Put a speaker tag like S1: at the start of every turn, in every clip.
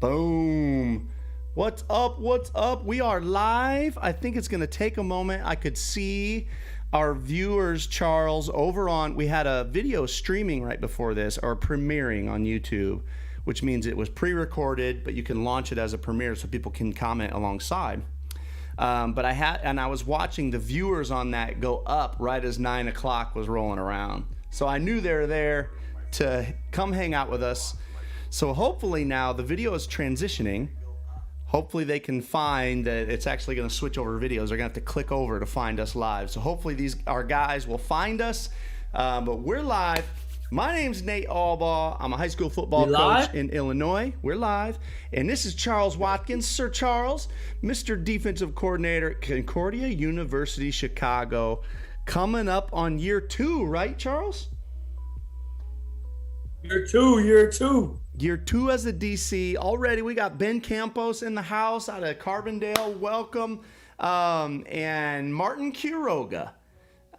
S1: Boom. What's up? What's up? We are live. I think it's going to take a moment. I could see our viewers, Charles, we had a video streaming right before this, or premiering on YouTube, which means it was pre-recorded, but you can launch it as a premiere so people can comment alongside. But I was watching the viewers on that go up right as 9 o'clock was rolling around. So I knew they were there to come hang out with us. So hopefully now the video is transitioning. Hopefully they can find that it's actually going to switch over videos. They're going to have to click over to find us live. So hopefully our guys will find us. But we're live. My name's Nate Albaugh. I'm a high school football coach in Illinois. We're live. And this is Charles Watkins, Sir Charles, Mr. Defensive Coordinator at Concordia University, Chicago. Coming up on year 2, right, Charles?
S2: Year two.
S1: Year 2 as a DC. Already we got Ben Campos in the house out of Carbondale. Welcome. And Martin Quiroga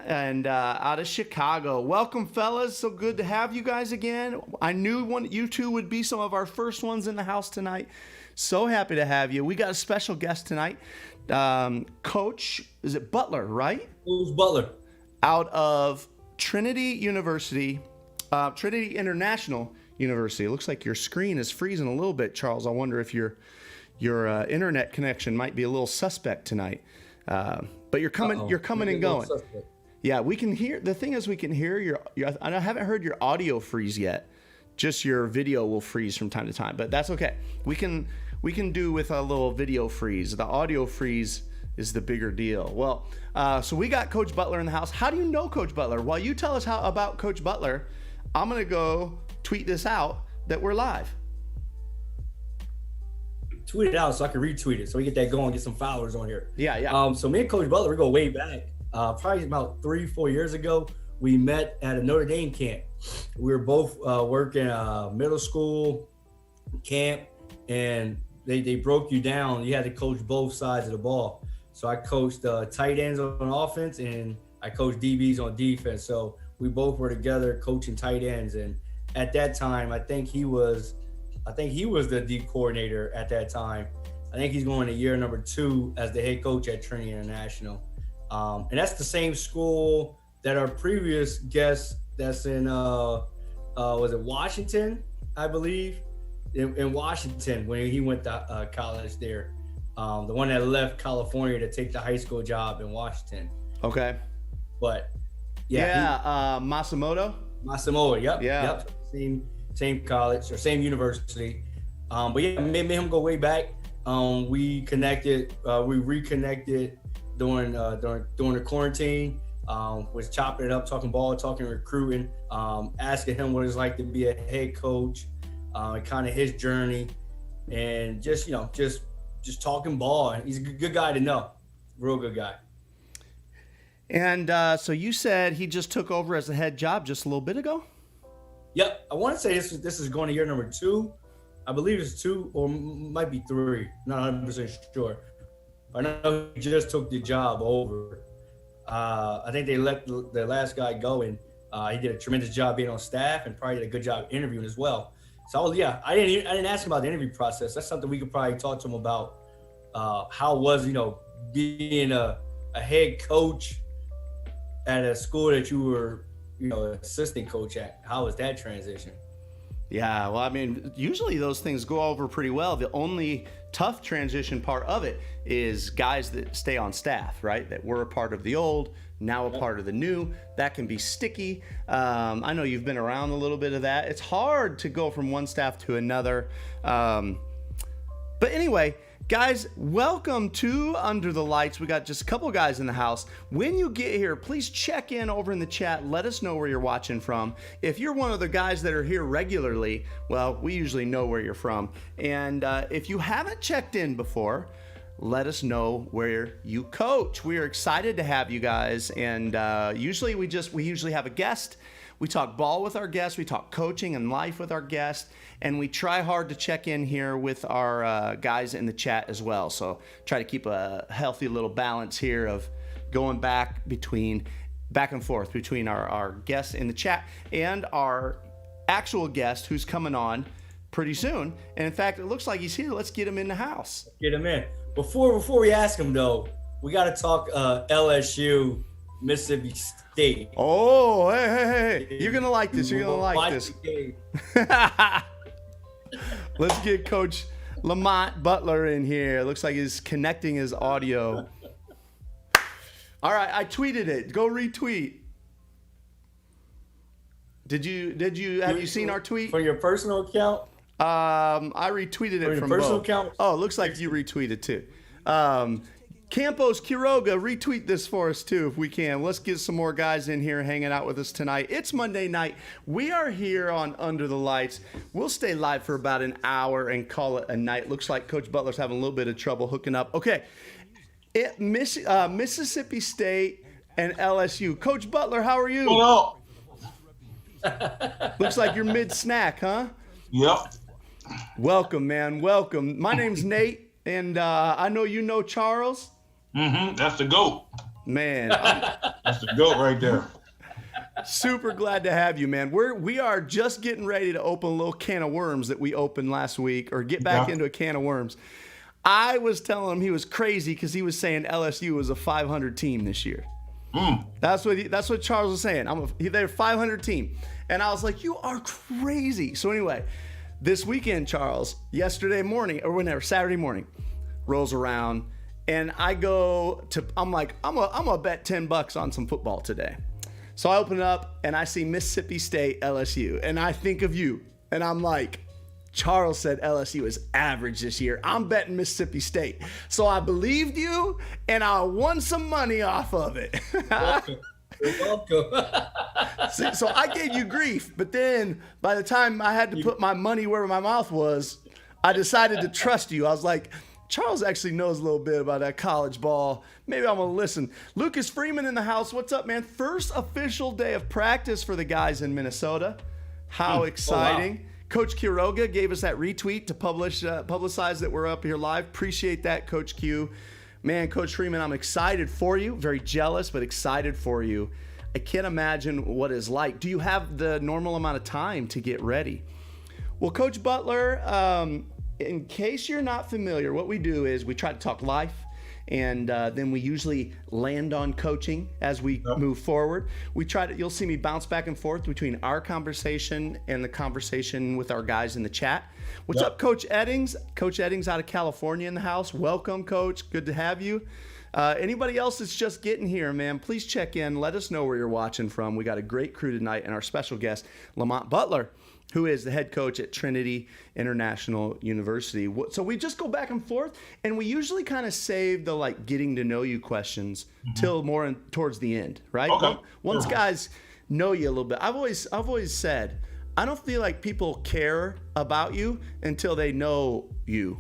S1: and out of Chicago. Welcome, fellas. So good to have you guys again. I knew you two would be some of our first ones in the house tonight. So happy to have you. We got a special guest tonight. Coach, is it Butler, right?
S2: Who's Butler?
S1: Out of Trinity University, Trinity International University. It looks like your screen is freezing a little bit, Charles. I wonder if your internet connection might be a little suspect tonight. But you're coming and going. Yeah, we can hear. The thing is, we can hear your. I haven't heard your audio freeze yet. Just your video will freeze from time to time, but that's okay. We can do with a little video freeze. The audio freeze is the bigger deal. Well, so we got Coach Butler in the house. How do you know Coach Butler? While you tell us about Coach Butler, I'm gonna go tweet this out that we're live.
S2: Tweet it out so I can retweet it so we get that going, get some followers on here.
S1: Yeah.
S2: So me and Coach Butler, we go way back. Probably about 3-4 years ago, we met at a Notre Dame camp. We were both working middle school camp, and they broke you down. You had to coach both sides of the ball. So I coached tight ends on offense, and I coached DBs on defense. So we both were together coaching tight ends. And at that time, I think he was the D coordinator at that time. I think he's going to year number 2 as the head coach at Trinity International. And that's the same school that our previous guest that's in, was it Washington, I believe? In Washington, when he went to college there. The one that left California to take the high school job in Washington.
S1: Okay.
S2: But
S1: Masamoto,
S2: yep.
S1: Yeah.
S2: Yep. Same college or same university. But yeah, me and him go way back. We reconnected during the quarantine. Was chopping it up, talking ball, talking recruiting, asking him what it's like to be a head coach, kind of his journey, and just talking ball. And he's a good guy to know, real good guy.
S1: And so you said he just took over as the head job just a little bit ago?
S2: Yep. I want to say this is going to year number 2. I believe it's 2 or might be 3. Not 100% sure. I know he just took the job over. I think they let the last guy go, and he did a tremendous job being on staff and probably did a good job interviewing as well. So I didn't ask him about the interview process. That's something we could probably talk to him about. How was being a head coach at a school that you were assistant coach at? How was that transition?
S1: Yeah, well, I mean, usually those things go over pretty well. The only tough transition part of it is guys that stay on staff, right? That were a part of the old, now a part of the new. That can be sticky. I know you've been around a little bit of that. It's hard to go from one staff to another. But anyway, guys, welcome to Under the Lights. We got just a couple guys in the house. When you get here, please check in over in the chat. Let us know where you're watching from. If you're one of the guys that are here regularly, well, we usually know where you're from. And if you haven't checked in before, let us know where you coach. We are excited to have you guys. And usually we usually have a guest. We talk ball with our guests. We talk coaching and life with our guests. And we try hard to check in here with our guys in the chat as well. So try to keep a healthy little balance here of going back and forth between our guests in the chat and our actual guest who's coming on pretty soon. And in fact, it looks like he's here. Let's get him in the house.
S2: Get him in. Before we ask him though, we got to talk LSU, Mississippi State.
S1: Oh, hey. You're going to like this. You're going to like this. Let's get Coach Lamont Butler in here. Looks like he's connecting his audio. All right, I tweeted it. Go retweet. Have you seen our tweet?
S2: For your personal account?
S1: I retweeted it from
S2: personal
S1: both.
S2: account?
S1: Oh, it looks like you retweeted too. Campos Quiroga, retweet this for us too if we can. Let's get some more guys in here hanging out with us tonight. It's Monday night. We are here on Under the Lights. We'll stay live for about an hour and call it a night. Looks like Coach Butler's having a little bit of trouble hooking up. Okay, Mississippi State and LSU. Coach Butler, how are you?
S3: Well,
S1: Looks like you're mid-snack, huh?
S3: yep.
S1: Welcome, man. Welcome. My name's Nate, and I know you know Charles.
S3: That's the GOAT.
S1: Man,
S3: That's the GOAT right there.
S1: super glad to have you, man. We are just getting ready to open a little can of worms that we opened last week, or get back
S3: Yeah.
S1: into a can of worms. I was telling him he was crazy because he was saying LSU was a 500 team this year. That's what Charles was saying. They're a 500 team, and I was like, you are crazy. So anyway, this weekend, Charles, Saturday morning, rolls around, and I'm like, I'm gonna bet $10 on some football today. So I open it up and I see Mississippi State LSU, and I think of you, and I'm like, Charles said LSU is average this year. I'm betting Mississippi State. So I believed you, and I won some money off of it.
S2: You're welcome.
S1: So I gave you grief, but then by the time I had to put my money where my mouth was, I decided to trust you. I was like, Charles actually knows a little bit about that college ball. Maybe I'm going to listen. Lucas Freeman in the house. What's up, man? First official day of practice for the guys in Minnesota. How exciting.
S2: Oh, wow.
S1: Coach Quiroga gave us that retweet to publicize that we're up here live. Appreciate that, Coach Q. Man, Coach Freeman, I'm excited for you. Very jealous, but excited for you. I can't imagine what it's like. Do you have the normal amount of time to get ready? Well, Coach Butler, in case you're not familiar, what we do is we try to talk life, and then we usually land on coaching as we move forward. You'll see me bounce back and forth between our conversation and the conversation with our guys in the chat. What's up, Coach Eddings? Coach Eddings out of California in the house. Welcome, Coach. Good to have you. Anybody else that's just getting here, man, please check in. Let us know where you're watching from. We got a great crew tonight, and our special guest, Lamont Butler, who is the head coach at Trinity International University. So we just go back and forth, and we usually kind of save the getting to know you questions till more towards the end, right?
S3: Okay.
S1: Once guys know you a little bit. I've always said, I don't feel like people care about you until they know you.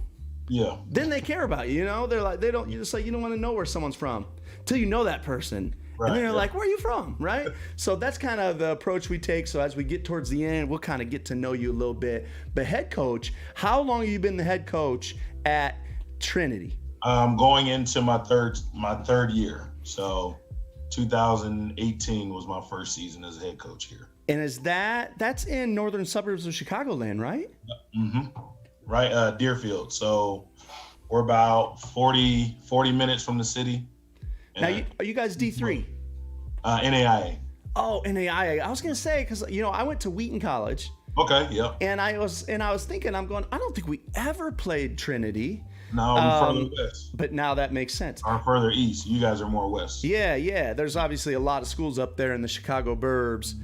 S3: Yeah.
S1: Then they care about you, you're just like, you don't want to know where someone's from till you know that person.
S3: Right,
S1: And then they're
S3: yeah.
S1: like, where are you from, right? So that's kind of the approach we take. So as we get towards the end, we'll kind of get to know you a little bit. But head coach, how long have you been the head coach at Trinity?
S3: Going into my third year. So 2018 was my first season as a head coach here.
S1: And that's in northern suburbs of Chicagoland, right?
S3: Right, Deerfield. So we're about 40 minutes from the city.
S1: Now, are you guys D3?
S3: NAIA.
S1: Oh, NAIA. I was going to say, because, I went to Wheaton College.
S3: Okay, yep.
S1: And I was thinking, I don't think we ever played Trinity.
S3: No, we're further west.
S1: But now that makes sense.
S3: Or further east. You guys are more west.
S1: Yeah. There's obviously a lot of schools up there in the Chicago burbs.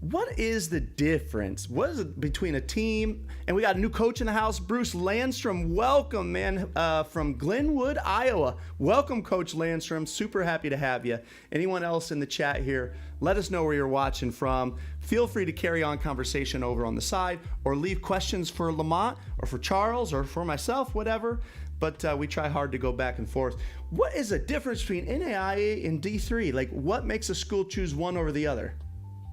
S1: What is the difference? What is it between a team? And we got a new coach in the house, Bruce Landstrom. Welcome, man, from Glenwood, Iowa. Welcome, Coach Landstrom. Super happy to have you. Anyone else in the chat here, let us know where you're watching from. Feel free to carry on conversation over on the side, or leave questions for Lamont or for Charles or for myself, whatever. But we try hard to go back and forth. What is the difference between NAIA and D3? Like, what makes a school choose one over the other?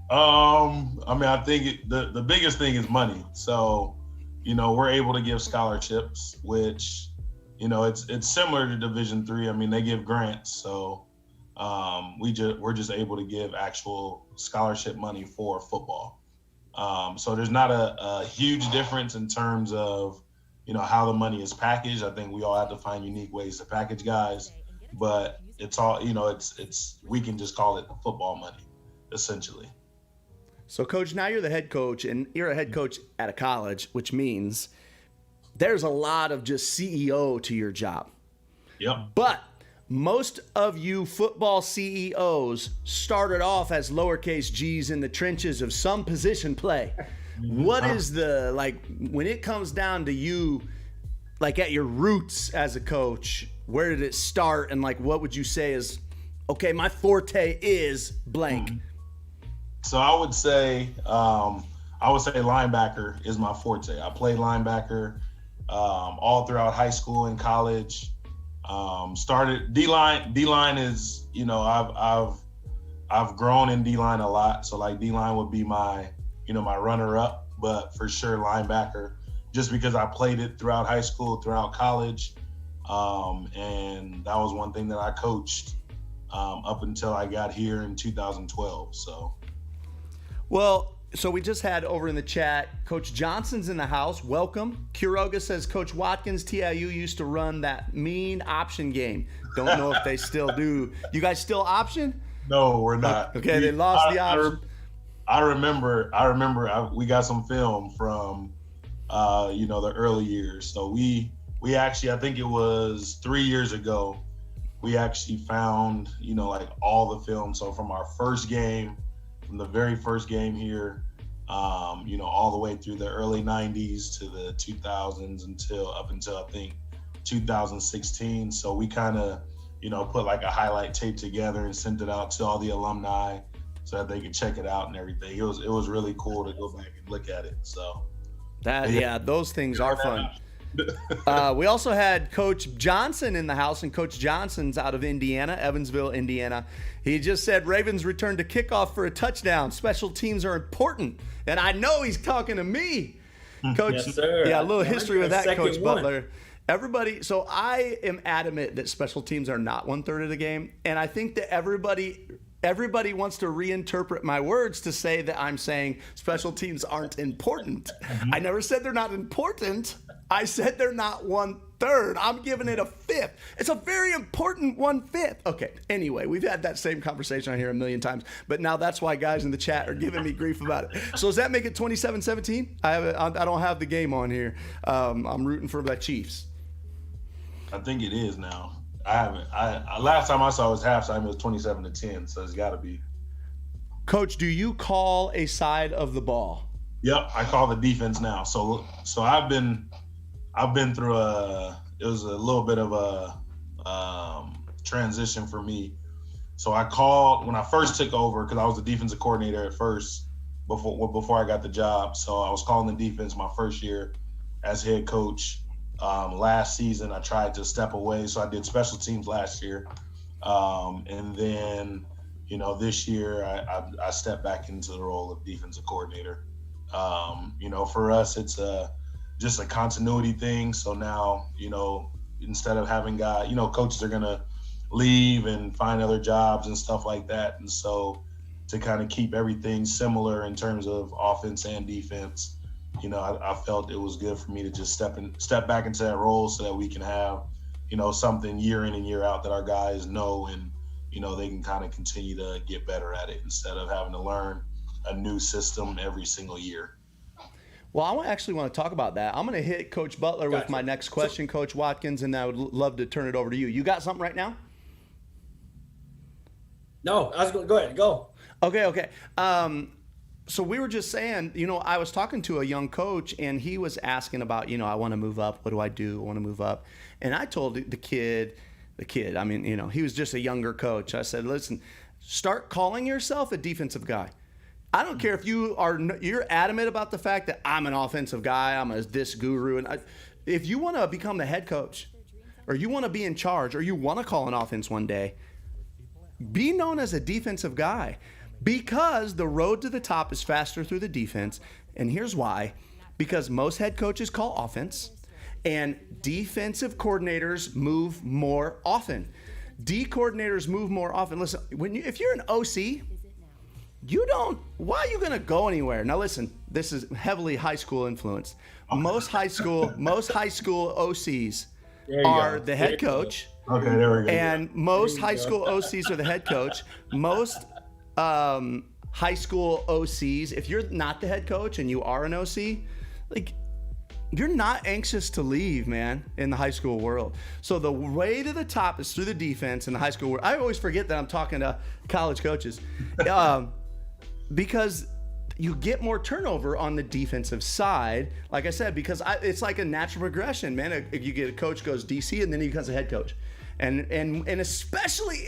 S3: I think the biggest thing is money. So, we're able to give scholarships, which, it's similar to Division III. I mean, they give grants. So, we're just able to give actual scholarship money for football. So there's not a huge difference in terms of, how the money is packaged. I think we all have to find unique ways to package guys, but it's all, it's we can just call it football money, essentially.
S1: So, Coach, now you're the head coach, and you're a head coach at a college, which means there's a lot of just CEO to your job.
S3: Yep.
S1: But most of you football CEOs started off as lowercase g's in the trenches of some position play. What is when it comes down to you, like at your roots as a coach, where did it start? And what would you say is, okay, my forte is blank?
S3: So I would say linebacker is my forte. I played linebacker all throughout high school and college. Started D-line. D-line is, I've grown in D-line a lot. So D-line would be my, my runner-up, but for sure linebacker, just because I played it throughout high school, throughout college, and that was one thing that I coached up until I got here in 2012. So.
S1: Well, so we just had over in the chat, Coach Johnson's in the house. Welcome. Quiroga says Coach Watkins, TIU used to run that mean option game. Don't know if they still do. You guys still option?
S3: No, we're not.
S1: Okay, they lost the option.
S3: I remember. We got some film from, the early years. So we actually, I think it was 3 years ago, we actually found, all the film. So from our first game, from the very first game here, all the way through the early 90s to the 2000s up until I think 2016. So we kind of, put a highlight tape together and sent it out to all the alumni so that they could check it out and everything. It was really cool to go back and look at it. So
S1: those things are fun. We also had Coach Johnson in the house, and Coach Johnson's out of Indiana, Evansville, Indiana. He just said Ravens returned to kickoff for a touchdown. Special teams are important, and I know he's talking to me, Coach.
S2: Yes, sir.
S1: Yeah, a little history with that, Coach
S2: one.
S1: Butler. Everybody, so I am adamant that special teams are not 1/3 of the game, and I think that everybody wants to reinterpret my words to say that I'm saying special teams aren't important. I never said they're not important. I said they're not 1/3. I'm giving it a 1/5. It's a very important 1/5. Okay, anyway, we've had that same conversation on here a million times, but now that's why guys in the chat are giving me grief about it. So does that make it 27-17? I don't have the game on here. I'm rooting for the Chiefs.
S3: I think it is now. I haven't. Last time I saw it was halftime. It was 27-10. So it's got to be.
S1: Coach, do you call a side of the ball?
S3: Yep, I call the defense now. So I've been through it was a little bit of a transition for me. So I called when I first took over, because I was the defensive coordinator at first before I got the job. So I was calling the defense my first year as head coach. Last season, I tried to step away, so I did special teams last year, and then this year I stepped back into the role of defensive coordinator. For us, it's just a continuity thing. So now, instead of having coaches are gonna leave and find other jobs and stuff like that, and so to kind of keep everything similar in terms of offense and defense. I felt it was good for me to just step back into that role so that we can have, something year in and year out that our guys know, and, they can kind of continue to get better at it instead of having to learn a new system every single year.
S1: Well, I actually want to talk about that. I'm going to hit Coach Butler with my next question, Coach Watkins, and I would love to turn it over to you. You got something right now?
S2: No, I was going. Go ahead, go.
S1: Okay. So we were just saying, I was talking to a young coach, and he was asking about, I want to move up. What do I do? I want to move up. And I told the kid, I mean, he was just a younger coach. I said, listen, start calling yourself a defensive guy. I don't care if you're adamant about the fact that I'm an offensive guy, I'm this guru. And if you want to become the head coach, or you want to be in charge, or you want to call an offense one day, be known as a defensive guy. Because the road to the top is faster through the defense. And here's why. Because most head coaches call offense, and defensive coordinators move more often. D coordinators move more often. Listen, if you're an OC, why are you going to go anywhere? Now listen, this is heavily high school influenced. Most high school OCs are the head coach.
S3: Okay, there we go.
S1: And most high school OCs are the head coach. Most high school OCs, if you're not the head coach and you are an OC, like, you're not anxious to leave, man, in the high school world. So the way to the top is through the defense in the high school world. I always forget that I'm talking to college coaches because you get more turnover on the defensive side. Like I said, because it's like a natural progression, man. You get a coach goes DC and then he becomes a head coach. And especially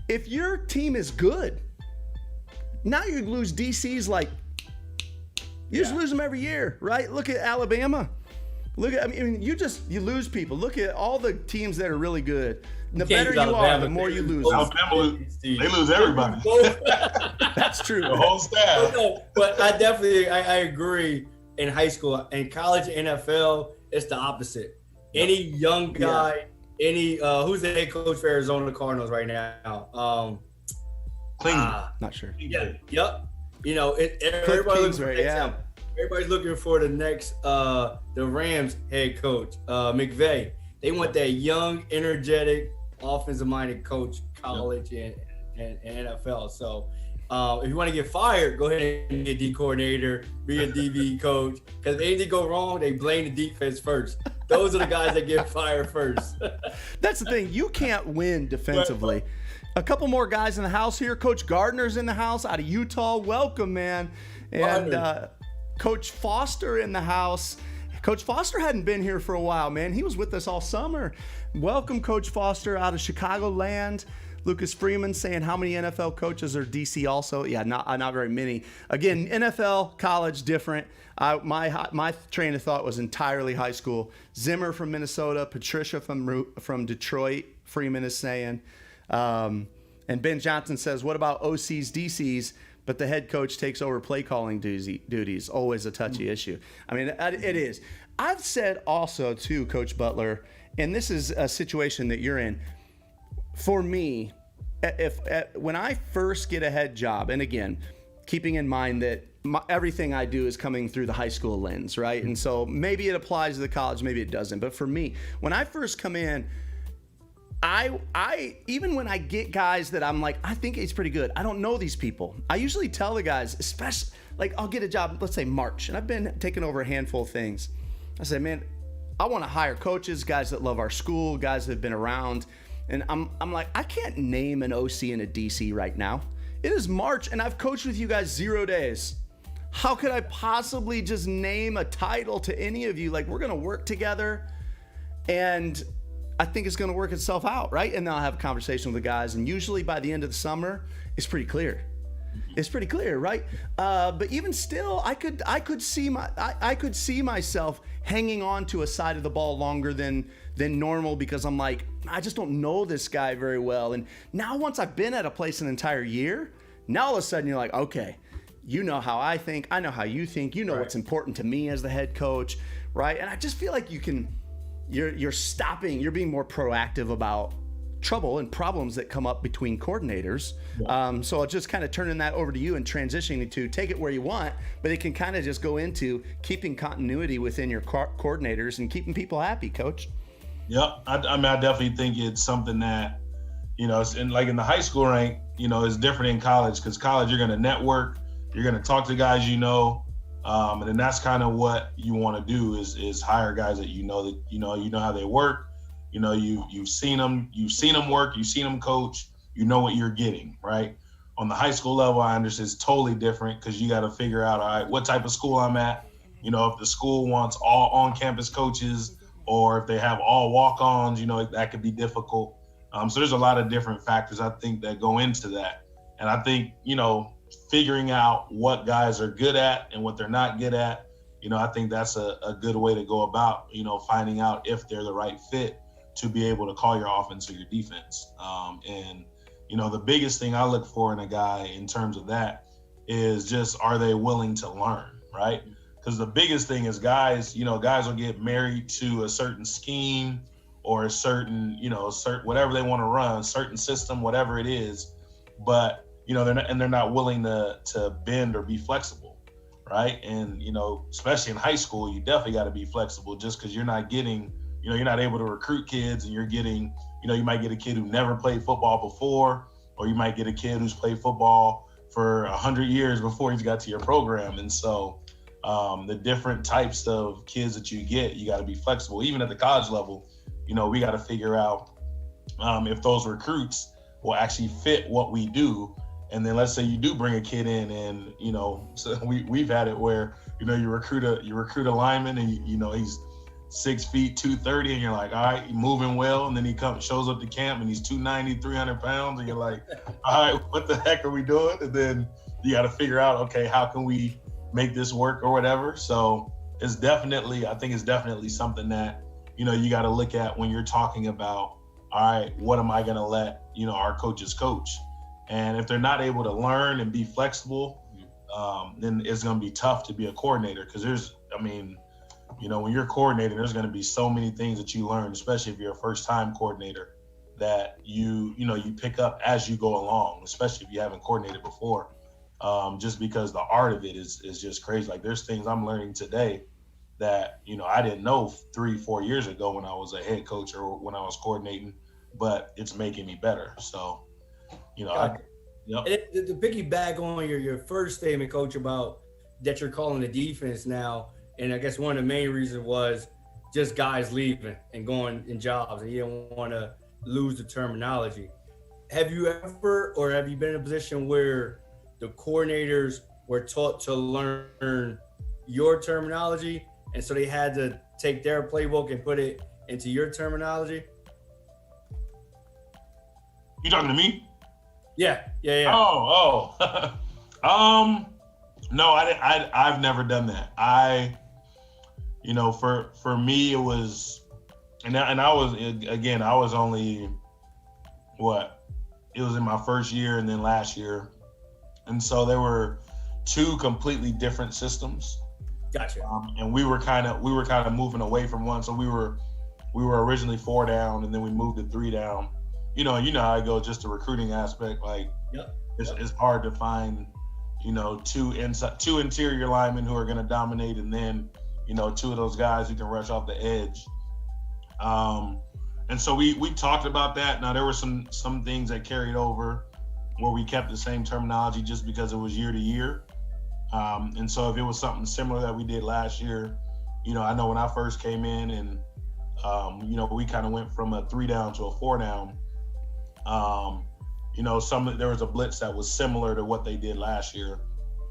S1: if your team is good, now you lose DCs like, you just lose them every year, right? Look at Alabama. You lose people. Look at all the teams that are really good. The better you are, the more you lose.
S3: Alabama, they lose everybody.
S1: That's true.
S3: The whole staff.
S2: No, but I definitely I agree. In high school, in college, NFL, it's the opposite. Any young guy, who's the head coach for Arizona Cardinals right now?
S1: Not sure.
S2: Yeah. Yep. You know, everybody's looking for the next the Rams head coach, McVay. They want that young, energetic, offensive-minded coach, college and NFL. So if you want to get fired, go ahead and be a D coordinator, be a DB coach. Because if anything go wrong, they blame the defense first. Those are the guys that get fired first.
S1: That's the thing. You can't win defensively. A couple more guys in the house here. Coach Gardner's in the house out of Utah. Welcome, man. And Coach Foster in the house. Coach Foster hadn't been here for a while, man. He was with us all summer. Welcome, Coach Foster out of Chicagoland. Lucas Freeman saying how many NFL coaches are DC also? Yeah, not very many. Again, NFL, college, different. My train of thought was entirely high school. Zimmer from Minnesota, Patricia from Detroit, Freeman is saying. And Ben Johnson says, what about OCs, DCs, but the head coach takes over play calling duties? Always a touchy issue. I mean, it is. I've said also, too, Coach Butler, and this is a situation that you're in. For me, when I first get a head job, and again, keeping in mind that everything I do is coming through the high school lens, right? And so maybe it applies to the college, maybe it doesn't. But for me, when I first come in, I even when I get guys that I'm like, I think he's pretty good, I don't know these people. I usually tell the guys, especially, like, I'll get a job, let's say March, and I've been taking over a handful of things. I say, man, I want to hire coaches, guys that love our school, guys that have been around. And I'm like, I can't name an OC and a DC right now. It is March, and I've coached with you guys 0 days. How could I possibly just name a title to any of you? Like, we're going to work together, and I think it's going to work itself out, right? And then I'll have a conversation with the guys, and usually by the end of the summer, it's pretty clear. It's pretty clear, right? But even still, I could see myself hanging on to a side of the ball longer than normal, because I'm like, I just don't know this guy very well. And now once I've been at a place an entire year, now all of a sudden you're like, okay, you know how I think, I know how you think, you know what's important to me as the head coach, right? And I just feel like you're being more proactive about trouble and problems that come up between coordinators. So I'll just kind of turning that over to you and transitioning to take it where you want, but it can kind of just go into keeping continuity within your coordinators and keeping people happy, Coach.
S3: Yep. I mean, I definitely think it's something that, it's in the high school rank, it's different in college, because college, you're going to network, you're going to talk to guys, and then that's kind of what you want to do is hire guys that you know how they work. You've seen them work, you've seen them coach, you know what you're getting, right? On the high school level, I understand it's totally different, because you got to figure out, all right, what type of school I'm at. If the school wants all on-campus coaches, or if they have all walk-ons, that could be difficult. So there's a lot of different factors, I think, that go into that. And I think, figuring out what guys are good at and what they're not good at, I think that's a good way to go about, finding out if they're the right fit to be able to call your offense or your defense. And the biggest thing I look for in a guy in terms of that is just, are they willing to learn, right? Because the biggest thing is guys will get married to a certain scheme or a certain, certain whatever they want to run, certain system, whatever it is. But, they're not willing to bend or be flexible, right? And especially in high school, you definitely got to be flexible, just because you're not getting, you're not able to recruit kids, and you're getting, you might get a kid who never played football before, or you might get a kid who's played football for 100 years before he's got to your program. And so the different types of kids that you get, you got to be flexible. Even at the college level, we got to figure out if those recruits will actually fit what we do. And then let's say you do bring a kid in, and so we've had it where you recruit a lineman, and he's 6 feet 230, and you're like, all right, moving well, and then he shows up to camp and he's 290, 300 pounds, and you're like, all right, what the heck are we doing? And then you got to figure out, okay, how can we make this work or whatever. So I think it's definitely something that you got to look at when you're talking about, all right, what am I going to let our coaches coach? And if they're not able to learn and be flexible, then it's going to be tough to be a coordinator, because when you're coordinating, there's going to be so many things that you learn, especially if you're a first-time coordinator, that you pick up as you go along, especially if you haven't coordinated before. Just because the art of it is just crazy. Like, there's things I'm learning today that I didn't know 3-4 years ago when I was a head coach or when I was coordinating, but it's making me better. So,
S2: To piggyback on your first statement, Coach, about that you're calling the defense now. And I guess one of the main reasons was just guys leaving and going in jobs, and you don't want to lose the terminology. Have you been in a position where the coordinators were taught to learn your terminology, and so they had to take their playbook and put it into your terminology?
S3: You talking to me?
S2: Yeah.
S3: Oh. No, I've never done that. For me, it was, and I was only, it was in my first year and then last year. And so there were two completely different systems.
S2: Gotcha.
S3: And we were kind of moving away from one. So we were originally 4 down, and then we moved to 3 down. How I go, just the recruiting aspect. Like,
S2: yep.
S3: It's hard to find, two interior linemen who are going to dominate, and then, 2 of those guys who can rush off the edge. And so we talked about that. Now, there were some things that carried over where we kept the same terminology just because it was year to year. And so if it was something similar that we did last year, I know when I first came in, and, we kind of went from a 3 down to a 4 down. There was a blitz that was similar to what they did last year.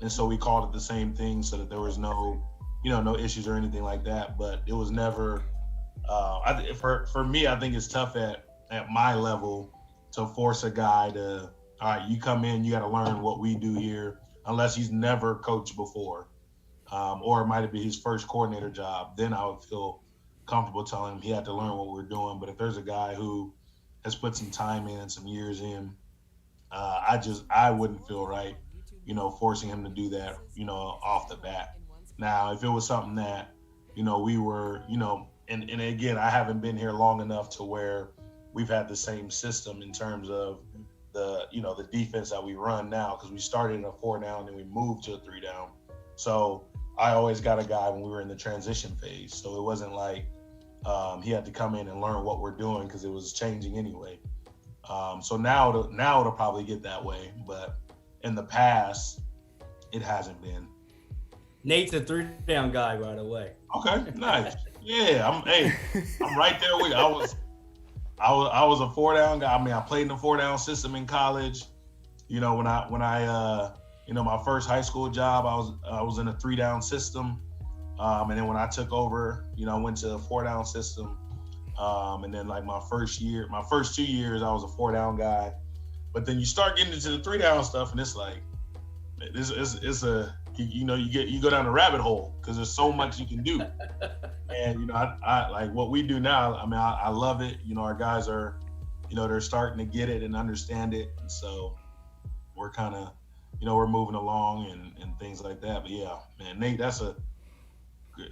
S3: And so we called it the same thing so that there was no issues or anything like that. But it was never, for me, I think it's tough at my level to force a guy to, all right, you come in, you got to learn what we do here, unless he's never coached before. Or it might have been his first coordinator job. Then I would feel comfortable telling him he had to learn what we're doing. But if there's a guy who has put some time in, some years in, I wouldn't feel right, forcing him to do that, off the bat. Now, if it was something that, we were, and again, I haven't been here long enough to where we've had the same system in terms of the defense that we run now, because we started in a 4 down and we moved to a 3 down. So I always got a guy when we were in the transition phase. So it wasn't like he had to come in and learn what we're doing, because it was changing anyway. So now it'll probably get that way, but in the past, it hasn't been.
S2: Nate's a 3 down guy, by the way.
S3: Okay, nice. Yeah, I'm right there with you. I was a 4 down guy. I mean, I played in the 4 down system in college. When I my first high school job, I was in a 3 down system. And then when I took over, I went to a 4 down system. And then like my first 2 years, I was a 4 down guy. But then you start getting into the 3 down stuff, and it's like, you go down a rabbit hole, because there's so much you can do. And, I like what we do now. I mean, I love it. Our guys are, they're starting to get it and understand it. And so we're kind of, we're moving along and things like that. But yeah, man, Nate, that's a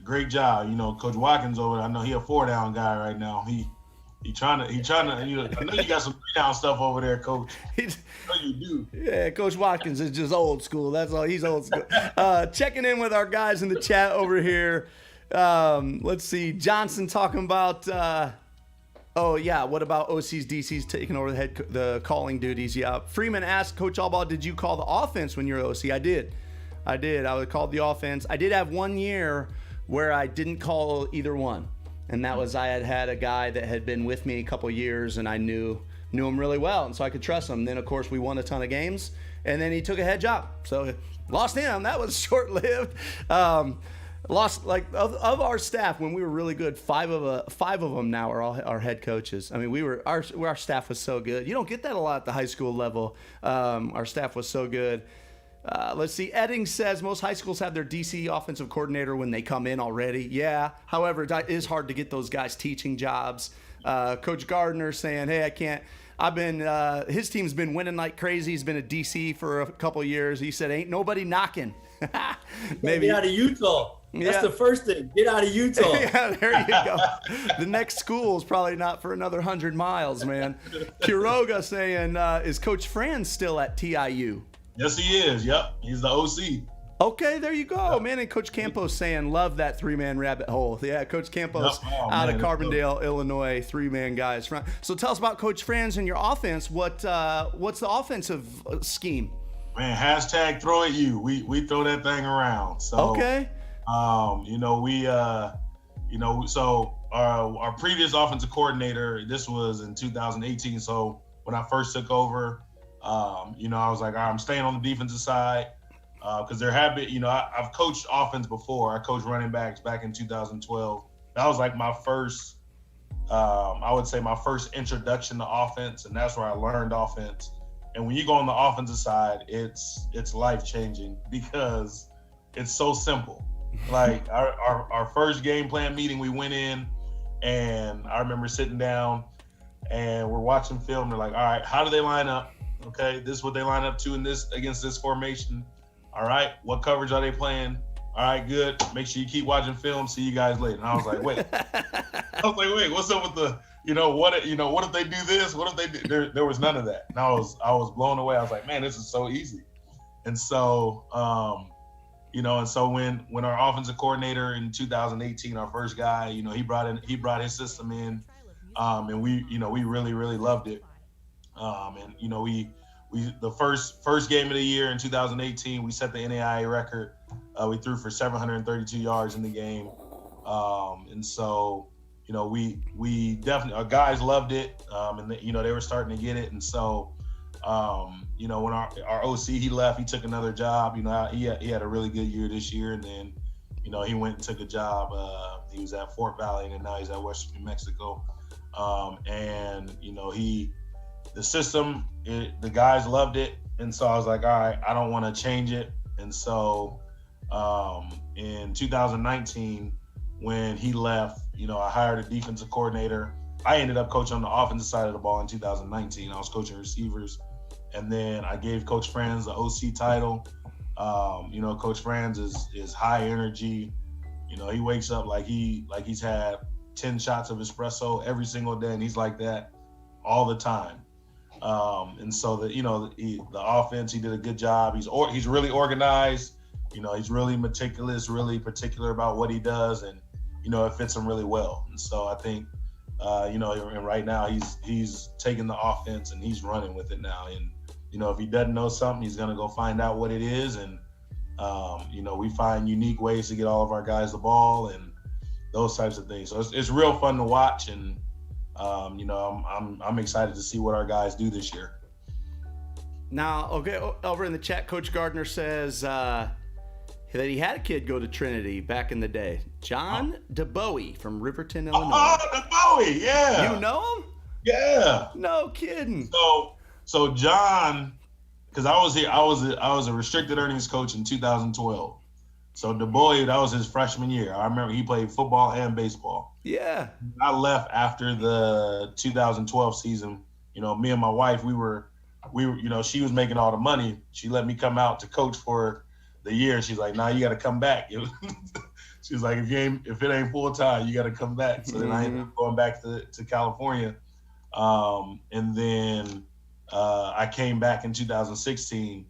S3: great job. Coach Watkins over there, I know he a 4 down guy right now. He trying to, you know, I know you got some 3-down stuff over there, Coach.
S1: He's,
S3: I know you do.
S1: yeah, Coach Watkins is just old school. That's all. He's old school. Checking in with our guys in the chat over here. Let's see. Johnson talking about, oh, yeah, what about OC's, DC's taking over the calling duties? Yeah. Freeman asked, Coach Albaugh, did you call the offense when you were OC? I did. I called the offense. I did have 1 year where I didn't call either one. And that was I had a guy that had been with me a couple years, and I knew him really well, and so I could trust him. Then, of course, we won a ton of games, and then he took a head job. So lost him. That was short-lived. Lost, like, of our staff, when we were really good, five of them now are all our head coaches. I mean, our staff was so good. You don't get that a lot at the high school level. Our staff was so good. Let's see. Edding says most high schools have their DC offensive coordinator when they come in already. Yeah. However, it is hard to get those guys teaching jobs. Coach Gardner saying, hey, I can't. His team's been winning like crazy. He's been a DC for a couple years. He said, ain't nobody knocking.
S2: Maybe out of Utah. That's the first thing. Get out of Utah.
S1: Yeah, there you go. The next school is probably not for another 100 miles, man. Quiroga saying, is Coach Franz still at TIU?
S3: Yes, he is. Yep. He's the OC.
S1: Okay, there you go, man. And Coach Campos saying, love that 3-man rabbit hole. Yeah, Coach Campos out of Carbondale, Illinois, 3-man guys. So tell us about Coach Franz and your offense. What's the offensive scheme?
S3: Man, hashtag throw at you. We throw that thing around. So
S1: okay.
S3: So our previous offensive coordinator, this was in 2018. So when I first took over, I was like, all right, I'm staying on the defensive side because there have been, I've coached offense before. I coached running backs back in 2012. That was like my first, I would say my first introduction to offense, and that's where I learned offense. And when you go on the offensive side, it's life-changing because it's so simple. Like our first game plan meeting, we went in, and I remember sitting down, and we're watching film. They're like, all right, how do they line up? Okay, this is what they line up to against this formation. All right, what coverage are they playing? All right, good. Make sure you keep watching film. See you guys later. And I was like, wait. What's up with the, what if they do this? What if they do? There was none of that. And I was blown away. I was like, man, this is so easy. And so, and so when our offensive coordinator in 2018, our first guy, he brought his system in, and we really, really loved it. We the first game of the year in 2018, we set the NAIA record. We threw for 732 yards in the game. And so, we definitely, our guys loved it. And they were starting to get it. And so, when our OC, he left, he took another job. He had a really good year this year. And then, he went and took a job. He was at Fort Valley, and then now he's at Western New Mexico. The system, the guys loved it. And so I was like, all right, I don't want to change it. And so in 2019, when he left, I hired a defensive coordinator. I ended up coaching on the offensive side of the ball in 2019. I was coaching receivers. And then I gave Coach Franz the OC title. Coach Franz is high energy. He wakes up like he's had 10 shots of espresso every single day, and he's like that all the time. And so the offense, he did a good job. He's really organized. He's really meticulous, really particular about what he does, and it fits him really well. And so I think and right now he's taking the offense and he's running with it now. And if he doesn't know something, he's gonna go find out what it is. And we find unique ways to get all of our guys the ball and those types of things. So it's real fun to watch, and I'm excited to see what our guys do this year.
S1: Now, okay, over in the chat, Coach Gardner says that he had a kid go to Trinity back in the day. John DeBowie from Riverton, Illinois.
S3: Oh, DeBowie, yeah.
S1: You know him?
S3: Yeah.
S1: No kidding.
S3: So John, because I was a restricted earnings coach in 2012. So DeBowie, that was his freshman year. I remember he played football and baseball.
S1: Yeah.
S3: I left after the 2012 season. Me and my wife, we were, she was making all the money. She let me come out to coach for the year. She's like, nah, you got to come back. she's like, if it ain't full time, you got to come back. So then I ended up going back to California, and then I came back in 2016.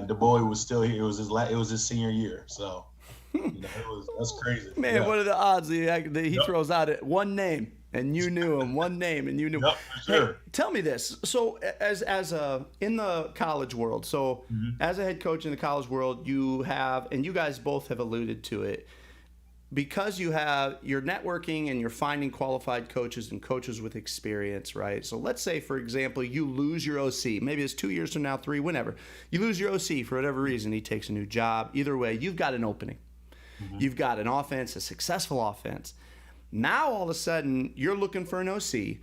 S3: Du Bois was still here. It was his senior year. So that's crazy.
S1: Man, what are the odds that he throws out one name and you knew him, one name and you knew him?
S3: Yep, for sure.
S1: Hey, tell me this. So as in the college world, so as a head coach in the college world, you have, and you guys both have alluded to it, because you're networking and you're finding qualified coaches and coaches with experience, right? So let's say, for example, you lose your OC. Maybe it's 2 years from now, 3, whenever. You lose your OC for whatever reason. He takes a new job. Either way, you've got an opening. You've got an offense, a successful offense. Now, all of a sudden, you're looking for an OC.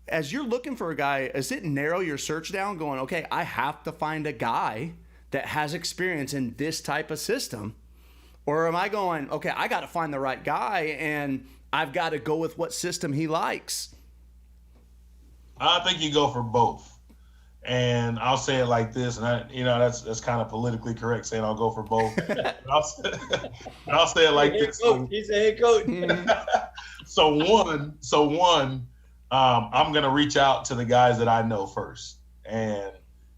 S1: As you're looking for a guy, does it narrow your search down going, okay, I have to find a guy that has experience in this type of system? Or am I going, okay, I got to find the right guy and I've got to go with what system he likes?
S3: I think you go for both. And I'll say it like this, and that's kind of politically correct saying I'll go for both. But I'll say it like this.
S2: He's a head coach.
S3: So one, I'm gonna reach out to the guys that I know first, and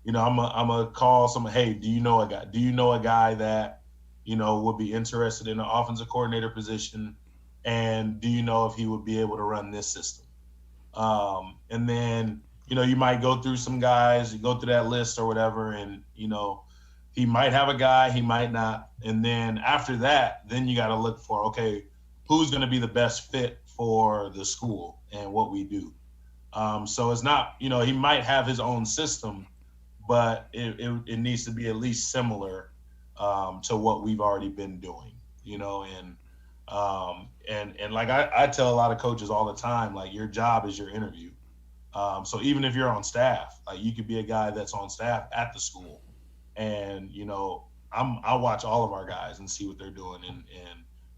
S3: I'm gonna call someone. Hey, do you know a guy? Do you know a guy that would be interested in an offensive coordinator position? And do you know if he would be able to run this system? And then, you might go through some guys, you go through that list or whatever, and, he might have a guy, he might not. And then after that, then you got to look for, okay, who's going to be the best fit for the school and what we do. So it's not, he might have his own system, but it needs to be at least similar to what we've already been doing, and like I tell a lot of coaches all the time, like, your job is your interview. So even if you're on staff, like, you could be a guy that's on staff at the school, and I'll watch all of our guys and see what they're doing, and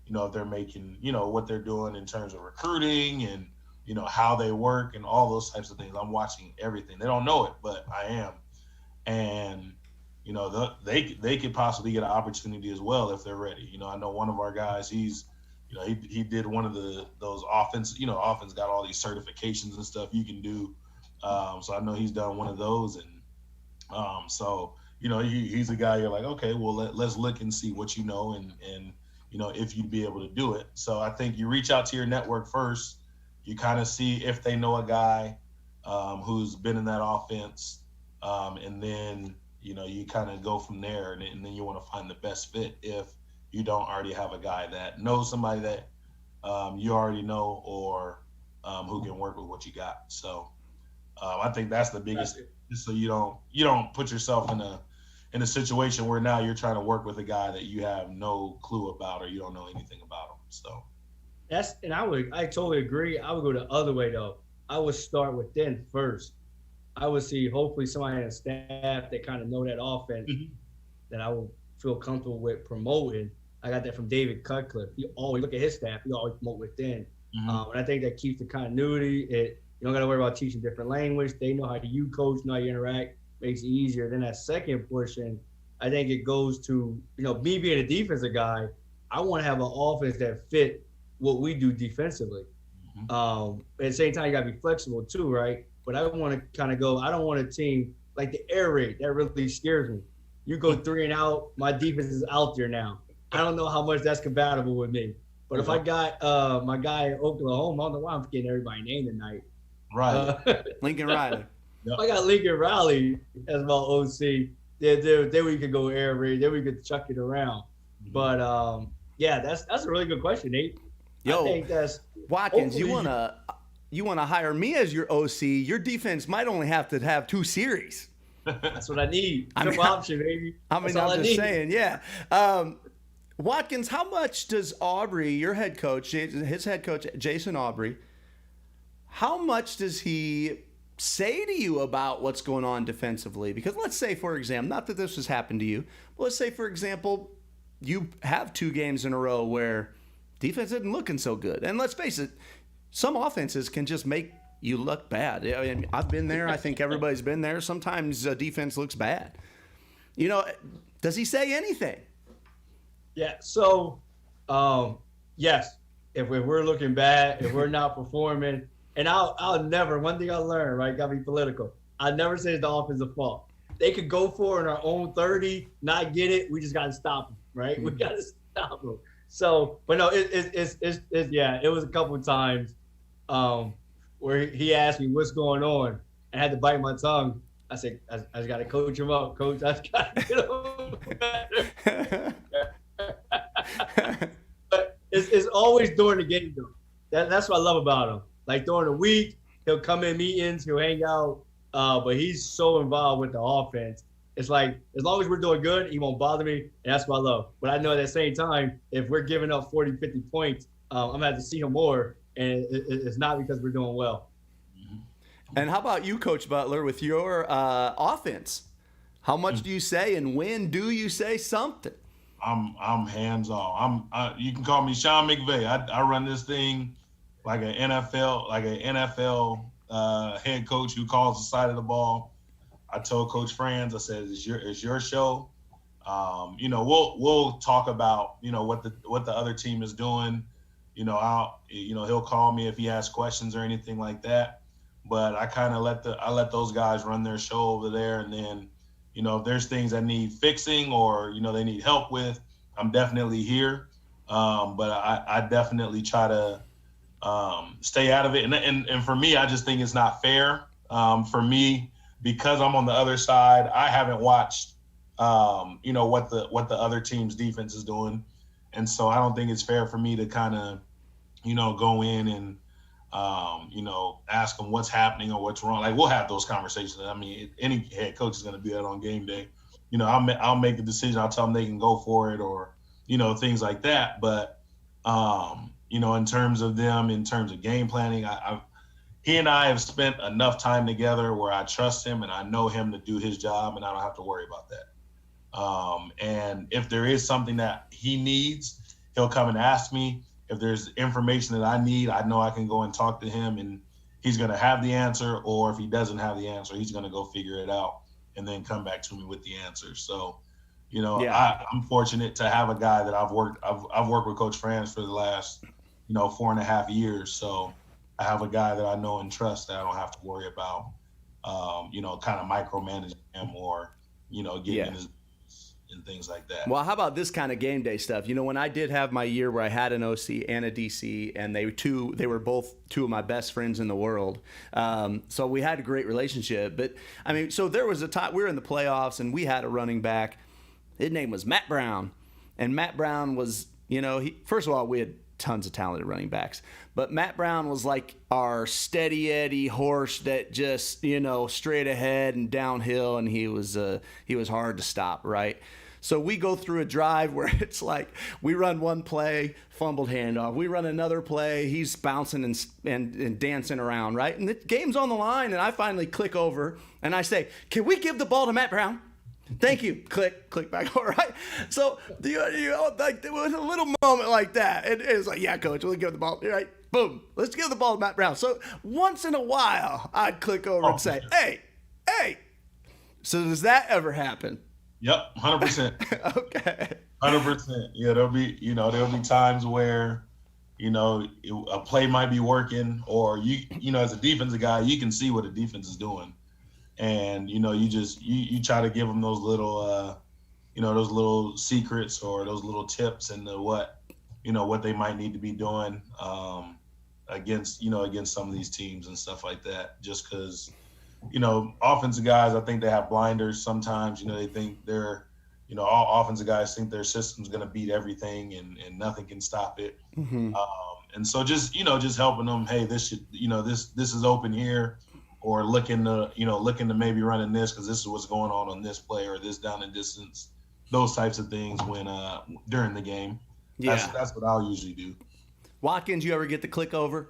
S3: if they're making what they're doing in terms of recruiting and how they work and all those types of things. I'm watching everything. They don't know it, but I am, and they could possibly get an opportunity as well if they're ready. I know one of our guys, he's, he did one of those offense got all these certifications and stuff you can do. So I know he's done one of those. And so, he's a guy you're like, okay, well, let's look and see what and if you'd be able to do it. So I think you reach out to your network first. You kind of see if they know a guy who's been in that offense. And then, you kind of go from there, and then you want to find the best fit if you don't already have a guy that knows somebody that you already know, or who can work with what you got. So I think that's the biggest, so you don't put yourself in a situation where now you're trying to work with a guy that you have no clue about or you don't know anything about him. So
S2: I totally agree. I would go the other way though. I would start within first. I would see hopefully somebody on the staff that kind of know that offense that I will feel comfortable with promoting. I got that from David Cutcliffe. He always look at his staff. He always promote within, and I think that keeps the continuity. You don't got to worry about teaching different language. They know how you coach, know how you interact. Makes it easier. Then that second portion, I think it goes to me being a defensive guy. I want to have an offense that fit what we do defensively. At the same time, you got to be flexible too, right? But I want to kind of go. I don't want a team like the air raid. That really scares me. You go 3 and out. My defense is out there now. I don't know how much that's compatible with me. But if I got my guy in Oklahoma, I don't know why I'm forgetting everybody's name tonight.
S3: Right.
S1: Lincoln Riley.
S2: If I got Lincoln Riley as my OC, then we could go air raid. Then we could chuck it around. But that's a really good question, Nate.
S1: Yo,
S2: I think that's
S1: Watkins, you wanna hire me as your OC? Your defense might only have to have 2 series.
S2: That's what I need.
S1: Triple
S2: option, baby.
S1: I'm just saying, yeah. Watkins, how much does Aubrey, your head coach, his head coach, Jason Aubrey, how much does he say to you about what's going on defensively? Because let's say, for example, not that this has happened to you, but let's say, for example, you have 2 games in a row where defense isn't looking so good. And let's face it, some offenses can just make you look bad. I mean, I've been there. I think everybody's been there. Sometimes defense looks bad. Does he say anything?
S2: Yeah. So, yes, if we're looking bad, if we're not performing, and I'll never. One thing I learned, right? Got to be political. I never say it's the offensive fault. They could go for it in our own 30, not get it. We just got to stop them, right? We got to stop them. So, but no, it's yeah. It was a couple of times where he asked me what's going on, and I had to bite my tongue. I said, I just got to coach him up, coach. I just got to get him better. But it's always during the game though. That's what I love about him. Like during the week, he'll come in meetings, he'll hang out, but he's so involved with the offense. It's like as long as we're doing good, he won't bother me, and that's what I love. But I know at the same time, if we're giving up 40, 50 points, I'm gonna have to see him more, and it's not because we're doing well.
S1: And how about you, Coach Butler, with your offense? How much do you say, and when do you say something?
S3: I'm hands on. You can call me Sean McVay. I run this thing like an NFL head coach who calls the side of the ball. I told Coach Franz, I said, it's your show. We'll talk about what the other team is doing. He'll call me if he has questions or anything like that. But I kind of let those guys run their show over there, and then if there's things that need fixing or they need help with, I'm definitely here. But I definitely try to stay out of it. And for me, I just think it's not fair. For me, because I'm on the other side, I haven't watched what the other team's defense is doing, and so I don't think it's fair for me to kind of go in and ask them what's happening or what's wrong. Like we'll have those conversations. I mean, any head coach is going to do that on game day. I'll make a decision. I'll tell them they can go for it or things like that. But in terms of game planning, he and I have spent enough time together where I trust him and I know him to do his job, and I don't have to worry about that. And if there is something that he needs, he'll come and ask me. If there's information that I need, I know I can go and talk to him, and he's going to have the answer. Or if he doesn't have the answer, he's going to go figure it out and then come back to me with the answer. So, I'm fortunate to have a guy that I've worked with Coach Franz for the last 4.5 years. So I have a guy that I know and trust that I don't have to worry about, kind of micromanaging him or, getting in his and things like that.
S1: Well, how about this kind of game day stuff? When I did have my year where I had an OC and a DC, and they were both two of my best friends in the world. So we had a great relationship. But I mean, so there was a time we were in the playoffs and we had a running back. His name was Matt Brown, and Matt Brown was, first of all, we had tons of talented running backs, but Matt Brown was like our steady Eddie horse that just, straight ahead and downhill, and he was hard to stop, right? So we go through a drive where it's like we run one play, fumbled handoff. We run another play, he's bouncing and dancing around, right? And the game's on the line, and I finally click over and I say, "Can we give the ball to Matt Brown?" Thank you. Click back. All right. So like there was a little moment like that, and it's like, "Yeah, coach, we'll give the ball." All right. Boom. Let's give the ball to Matt Brown. So once in a while, I'd click over and say, "Hey." So does that ever happen?
S3: Yep, 100%.
S1: Okay.
S3: 100%. Yeah, there'll be times where, a play might be working, or as a defensive guy, you can see what a defense is doing, and you try to give them those little, those little secrets or those little tips into what they might need to be doing against some of these teams and stuff like that. Just because. Offensive guys, I think they have blinders sometimes. They think all offensive guys think their system's going to beat everything and nothing can stop it.
S1: Mm-hmm.
S3: And so just helping them, hey, this should, this is open here, or looking to maybe running this because this is what's going on this play or this down and distance, those types of things when during the game.
S1: Yeah.
S3: That's what I'll usually do.
S1: Watkins, you ever get the click over?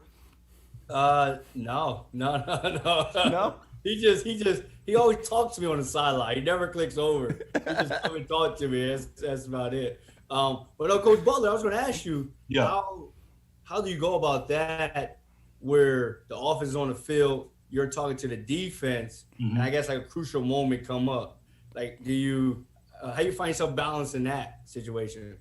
S2: No.
S1: No?
S2: He always talks to me on the sideline. He never clicks over. He just come and talk to me. That's about it. But no, Coach Butler, I was going to ask you, how do you go about that where the offense is on the field, you're talking to the defense, and I guess like a crucial moment come up? Like, how you find yourself balance in that situation?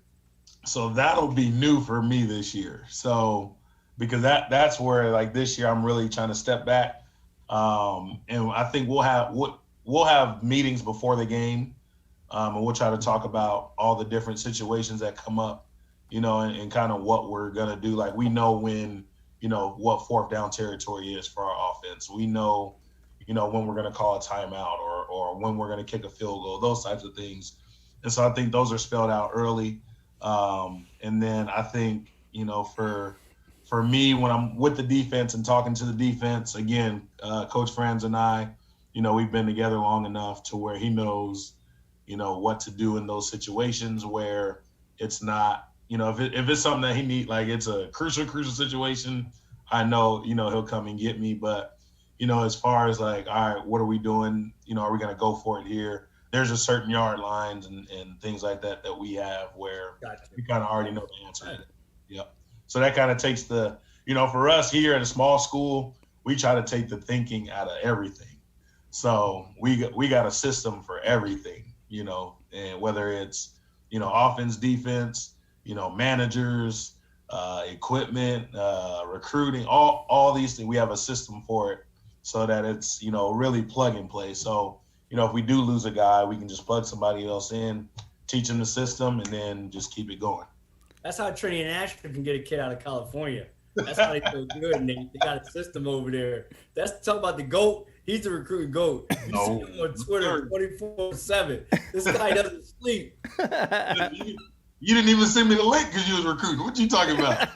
S3: So that'll be new for me this year. So because that's where like this year I'm really trying to step back. And I think we'll have meetings before the game, and we'll try to talk about all the different situations that come up, and kind of what we're gonna do. Like we know when, what fourth down territory is for our offense. We know, when we're gonna call a timeout or when we're gonna kick a field goal, those types of things. And so I think those are spelled out early. And then I think, for me, when I'm with the defense and talking to the defense, again, Coach Franz and I, we've been together long enough to where he knows, what to do in those situations where it's not, if it's something that he needs, like it's a crucial situation, I know, he'll come and get me. But, as far as like, all right, what are we doing? Are we going to go for it here? There's a certain yard lines and things like that we have where we kind of already know the answer to it. Yep. So that kind of takes the, for us here at a small school, we try to take the thinking out of everything. So we got a system for everything, and whether it's, offense, defense, managers, equipment, recruiting, all these things, we have a system for it so that it's, really plug and play. So, if we do lose a guy, we can just plug somebody else in, teach them the system, and then just keep it going.
S2: That's how Trinity and Ashford can get a kid out of California. That's how they feel good, Nate. They got a system over there. That's talking about the GOAT. He's the recruiting GOAT. You see him on Twitter 24/7. This guy doesn't sleep.
S3: You didn't even send me the link because you was recruiting. What you talking about?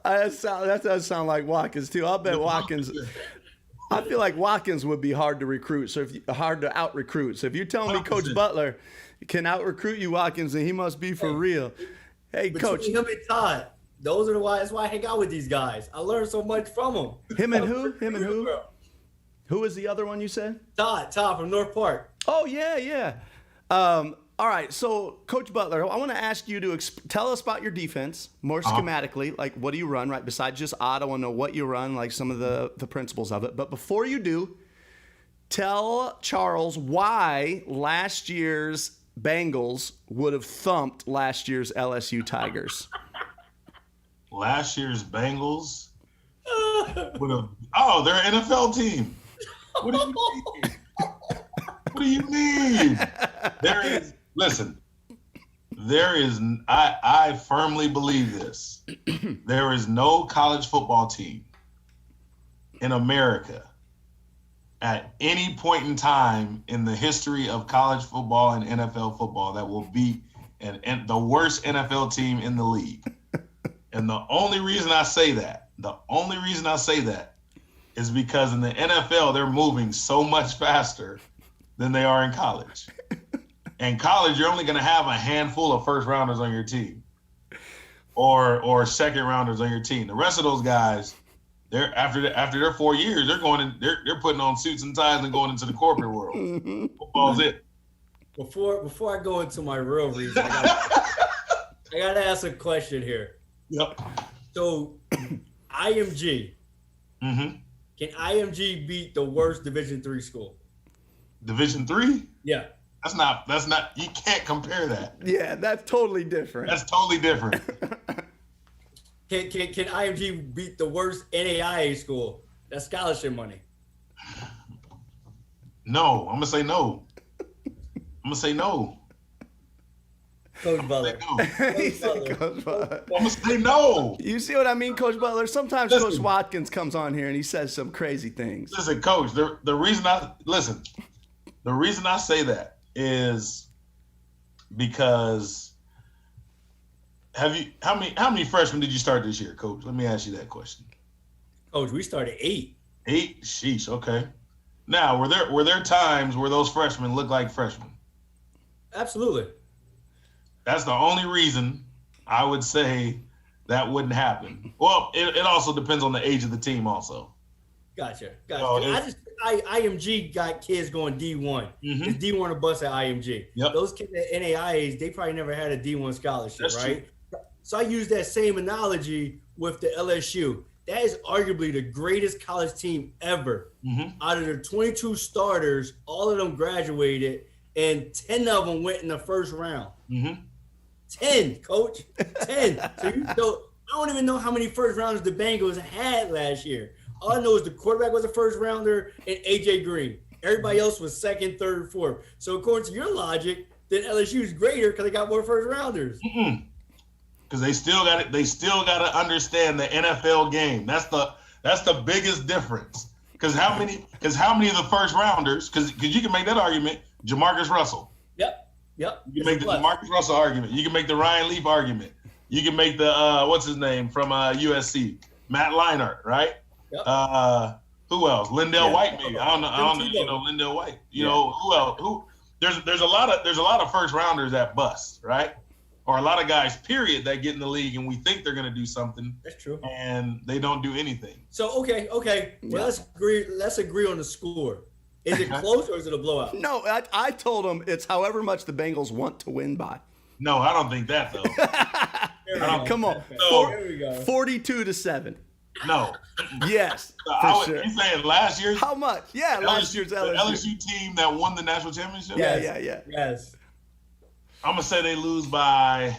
S1: That does sound like Watkins too. I'll bet Watkins. I feel like Watkins would be hard to recruit, hard to out recruit. So if you're telling me Coach Butler can out recruit you, Watkins, then he must be for real. Hey, Coach.
S2: Him and Todd, those are that's why I hang out with these guys. I learned so much from them.
S1: Him and who? Who was the other one you said?
S2: Todd from North Park.
S1: Oh yeah. All right, so Coach Butler, I want to ask you to tell us about your defense more schematically. Like, what do you run, right? Besides just odd, I want to know what you run, like some of the principles of it. But before you do, tell Charles why last year's Bengals would have thumped last year's LSU Tigers.
S3: Last year's Bengals would have. Oh, they're an NFL team. What do you mean? What do you mean? I firmly believe this. There is no college football team in America at any point in time in the history of college football and NFL football that will beat the worst NFL team in the league. And the only reason I say that is because in the NFL, they're moving so much faster than they are in college. In college, you're only going to have a handful of first rounders on your team or second rounders on your team. The rest of those guys, they're after their 4 years, they're putting on suits and ties and going into the corporate world. Football's it.
S2: Before I go into my real reason, I gotta ask a question here.
S3: Yep.
S2: So IMG.
S3: Mm-hmm.
S2: Can IMG beat the worst Division III school?
S3: Division III?
S2: Yeah.
S3: That's not. You can't compare that.
S1: Yeah, that's totally different.
S3: That's totally different.
S2: Can IMG beat the worst NAIA school? That's scholarship money.
S3: No, I'm gonna say no.
S2: Coach Butler.
S1: Coach Butler.
S3: I'm gonna say no.
S1: You see what I mean, Coach Butler? Sometimes Coach Watkins comes on here and he says some crazy things.
S3: Listen, Coach. The reason I say that is because how many freshmen did you start this year, Coach? Let me ask you that question.
S2: Coach, we started 8.
S3: 8? Sheesh. Okay. Now, were there times where those freshmen looked like freshmen?
S2: Absolutely.
S3: That's the only reason I would say that wouldn't happen. Well, it also depends on the age of the team also.
S2: Gotcha. IMG got kids going D1.
S3: Mm-hmm.
S2: It's D1 or bust at IMG.
S3: Yep.
S2: Those kids at NAIAs, they probably never had a D1 scholarship,
S3: That's
S2: right? True. So I use that same analogy with the LSU. That is arguably the greatest college team ever.
S3: Mm-hmm.
S2: Out of their 22 starters, all of them graduated, and 10 of them went in the first round.
S3: Mm-hmm.
S2: 10, coach. 10. So I don't even know how many first rounders the Bengals had last year. All I know is the quarterback was a first rounder and AJ Green. Everybody else was second, third, fourth. So according to your logic, then LSU is greater because they got more first rounders.
S3: Because they still got it. They still got to understand the NFL game. That's the biggest difference. Because how many of the first rounders? Because you can make that argument. Jamarcus Russell.
S2: Yep.
S3: You can make the Jamarcus Russell argument. You can make the Ryan Leaf argument. You can make the what's his name from USC, Matt Leinart, right? Yep. Who else? Lindell White, maybe. I don't know. You know, Lindell White. You know who else? There's a lot of first rounders that bust, right? Or a lot of guys, period, that get in the league and we think they're going to do something.
S2: That's true.
S3: And they don't do anything.
S2: So okay. Well, let's agree on the score. Is it close or is it a blowout?
S1: No, I told him it's however much the Bengals want to win by.
S3: No, I don't think that though.
S1: Come on.
S3: So,
S2: there we go.
S1: 42-7.
S3: No.
S1: Yes, sure.
S3: You saying last year's?
S1: How much? Yeah, last year's LSU.
S3: The LSU team that won the national championship?
S1: Yeah.
S2: Yes.
S3: I'm going to say they lose by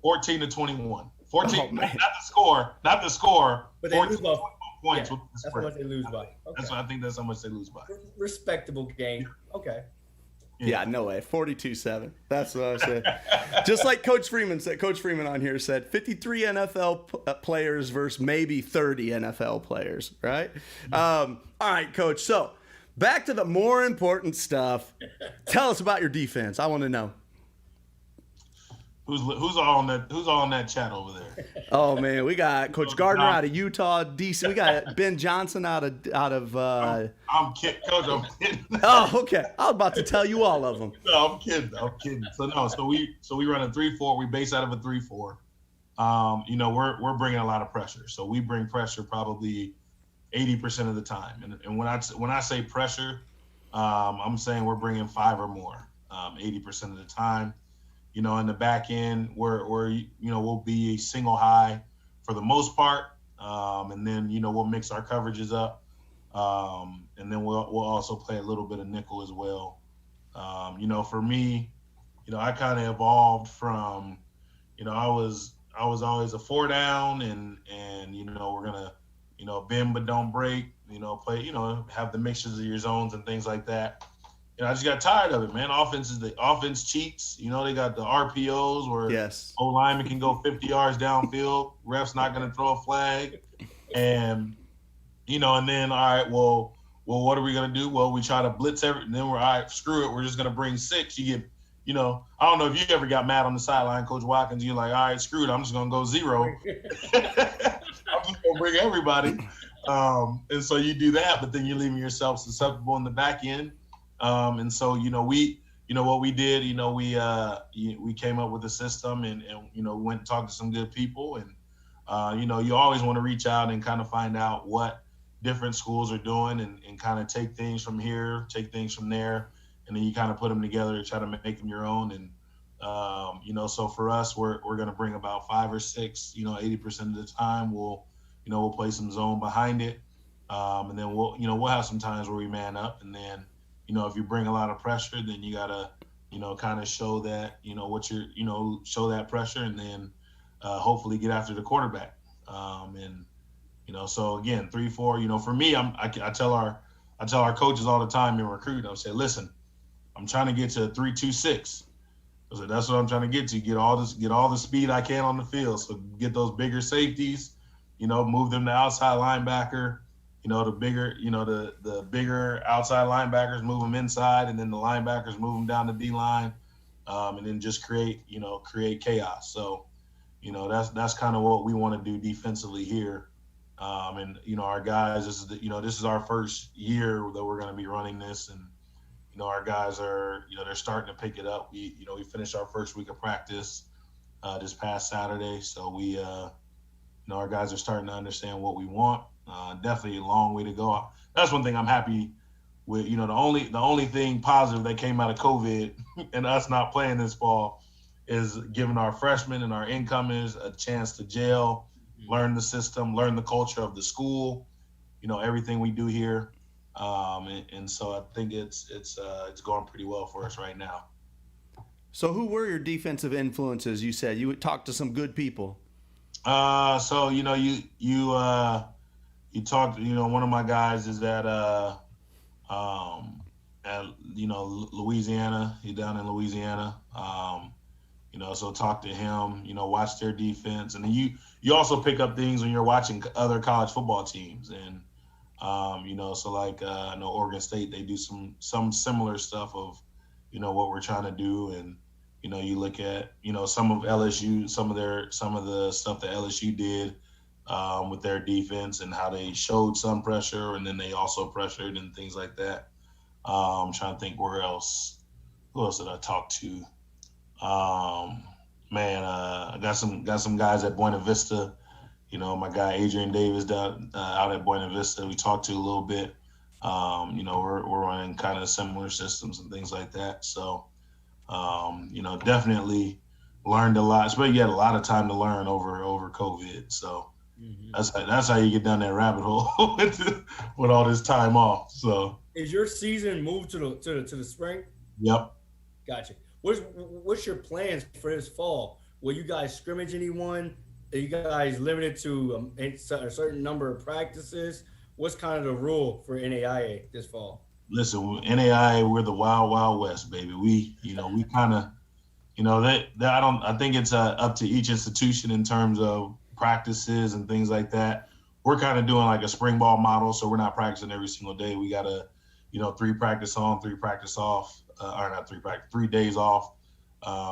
S3: 14-21. 14,
S1: Oh, man.
S3: not the score.
S2: But they lose by
S3: points with the
S2: that's how
S3: spread.
S2: much they lose by. Okay.
S3: I think that's how much they lose by.
S2: Respectable game. Okay.
S1: Yeah, no way. 42-7. That's what I said. Just like Coach Freeman said. Coach Freeman on here said 53 NFL players versus maybe 30 NFL players, right? All right, Coach. So back to the more important stuff. Tell us about your defense. I want to know.
S3: Who's all on that chat over there?
S1: Oh man, we got Coach Gardner out of Utah, DC. We got Ben Johnson out of.
S3: I'm kidding, Coach. I'm kidding.
S1: Oh, okay. I was about to tell you all of them.
S3: No, I'm kidding. So we run a 3-4. We base out of a 3-4. You know, we're bringing a lot of pressure. So we bring pressure probably 80% of the time. And when I say pressure, I'm saying we're bringing 5 or more 80% of the time. You know, in the back end, we're you know, we'll be a single high for the most part, and then you know we'll mix our coverages up, and then we'll also play a little bit of nickel as well. You know, for me, you know, I kind of evolved from, you know, I was always a 4 down, and you know we're gonna, you know, bend but don't break, you know, play, you know, have the mixtures of your zones and things like that. You know, I just got tired of it, man. Offense cheats. You know, they got the RPOs where O lineman can go 50 yards downfield. Ref's not going to throw a flag. And, you know, and then, all right, well, what are we going to do? Well, we try to blitz and then we're, all right, screw it. We're just going to bring 6. You get, you know, I don't know if you ever got mad on the sideline, Coach Watkins. You're like, all right, screw it. I'm just going to go 0. I'm just going to bring everybody. And so you do that, but then you're leaving yourself susceptible in the back end. And so, you know, what we did, you know, we came up with a system and you know, went and talked to some good people. And, you know, you always want to reach out and kind of find out what different schools are doing and kind of take things from here, take things from there. And then you kind of put them together to try to make them your own. And, you know, so for us, we're going to bring about 5 or 6, you know, 80% of the time we'll play some zone behind it. And then we'll have some times where we man up, and then, you know, if you bring a lot of pressure, then you gotta, you know, kind of show that, you know, show that pressure, and then hopefully get after the quarterback. And, you know, so again, 3-4. You know, for me, I tell our coaches all the time in recruiting. I say, listen, I'm trying to get to 3-2-6. I said, that's what I'm trying to get to. Get all the speed I can on the field. So get those bigger safeties. You know, move them to outside linebacker. You know, the bigger outside linebackers, move them inside, and then the linebackers move them down the D line, and then just create chaos. So, you know, that's kind of what we want to do defensively here. And you know, our guys, this is our first year that we're going to be running this, and you know, our guys are, you know, they're starting to pick it up. We finished our first week of practice this past Saturday, so we, you know, our guys are starting to understand what we want. Definitely a long way to go. That's one thing I'm happy with. You know, the only thing positive that came out of COVID and us not playing this fall is giving our freshmen and our incomers a chance to gel, learn the system, learn the culture of the school. You know, everything we do here, and so I think it's going pretty well for us right now.
S1: So who were your defensive influences? You said you talked to some good people.
S3: So you talked. One of my guys is um, at Louisiana. He down in Louisiana. So talk to him. Watch their defense, and then you also pick up things when you're watching other college football teams, and so like I know Oregon State, they do some similar stuff of what we're trying to do, and you look at some of LSU, some of the stuff that LSU did with their defense and how they showed some pressure and then they also pressured and things like that. I'm trying to think who else did I talk to? I got some guys at Buena Vista. My guy Adrian Davis out at Buena Vista, we talked to a little bit. We're running kind of similar systems and things like that. So, definitely learned a lot. But you had a lot of time to learn over COVID. So that's how you get down that rabbit hole with all this time off. So,
S2: is your season moved to the spring?
S3: Yep.
S2: Gotcha. What's your plans for this fall? Will you guys scrimmage anyone? Are you guys limited to a certain number of practices? What's kind of the rule for NAIA this fall?
S3: Listen, NAIA, we're the wild, wild west, baby. We kind of, I think it's up to each institution in terms of practices and things like that. We're kind of doing like a spring ball model, so we're not practicing every single day. We got 3 practice on, 3 practice off, or not 3 practice, 3 days off.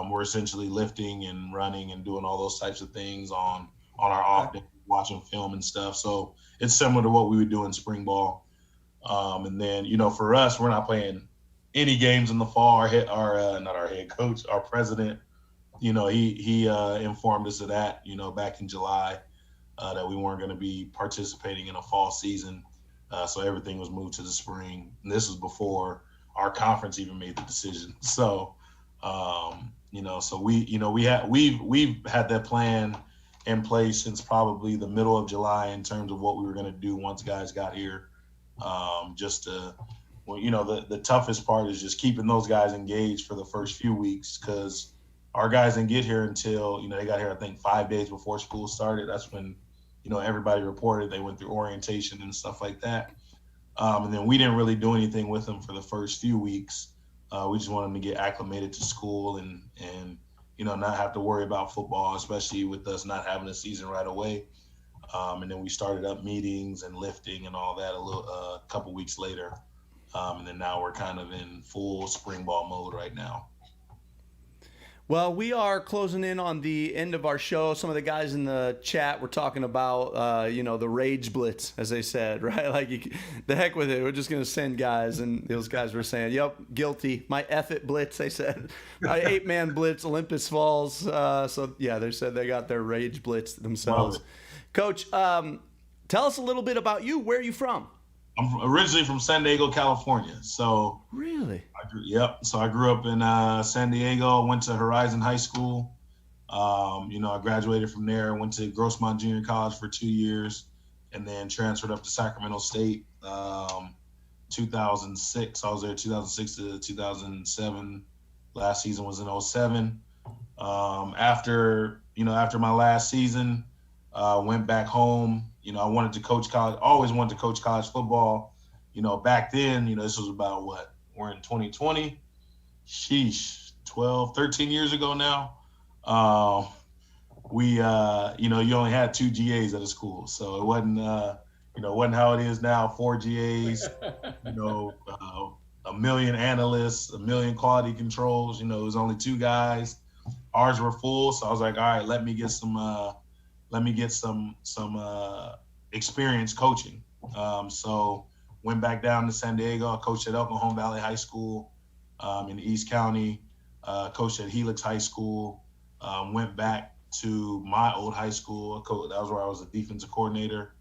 S3: We're essentially lifting and running and doing all those types of things on our off day, watching film and stuff. So it's similar to what we would do in spring ball. And then, for us, we're not playing any games in the fall. Not our head coach, our president, he informed us of that, back in July, that we weren't going to be participating in a fall season. So everything was moved to the spring. And this was before our conference even made the decision. So, so we've had that plan in place since probably the middle of July in terms of what we were going to do once guys got here. The toughest part is just keeping those guys engaged for the first few weeks, because our guys didn't get here until, they got here, I think 5 days before school started. That's when, everybody reported they went through orientation and stuff like that. And then we didn't really do anything with them for the first few weeks. We just wanted them to get acclimated to school and not have to worry about football, especially with us not having a season right away. And then we started up meetings and lifting and all that a couple weeks later. And then now we're kind of in full spring ball mode right now.
S1: Well, we are closing in on the end of our show. Some of the guys in the chat were talking about, the rage blitz, as they said, right? Like, the heck with it. We're just going to send guys. And those guys were saying, yep, guilty. My F it blitz, they said. My 8-man blitz, Olympus Falls. So, yeah, they said they got their rage blitz themselves. Coach, tell us a little bit about you. Where are you from?
S3: I'm originally from San Diego, California. So
S1: really,
S3: yep. So I grew up in San Diego. Went to Horizon High School. I graduated from there. Went to Grossmont Junior College for 2 years, and then transferred up to Sacramento State. 2006. I was there 2006 to 2007. Last season was in 2007. After my last season, went back home. I wanted to coach college, always wanted to coach college football. Back then, this was about we're in 2020. Sheesh, 13 years ago now. You only had 2 GAs at a school. So it wasn't how it is now, 4 GAs, a million analysts, a million quality controls. It was only 2 guys. Ours were full. So I was like, all right, let me get some experience coaching. So went back down to San Diego. I coached at El Cajon Valley High School in the East County. Coached at Helix High School. Went back to my old high school. That was where I was a defensive coordinator.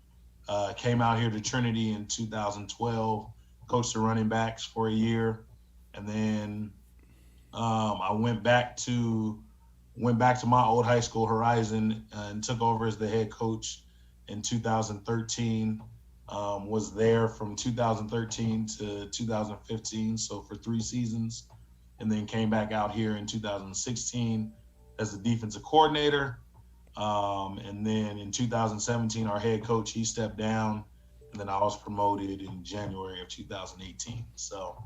S3: Came out here to Trinity in 2012. Coached the running backs for a year, and then I went back to my old high school, Horizon, and took over as the head coach in 2013. Was there from 2013 to 2015, so for 3 seasons. and then came back out here in 2016 as the defensive coordinator. And then in 2017, our head coach, he stepped down, and then I was promoted in January of 2018. So,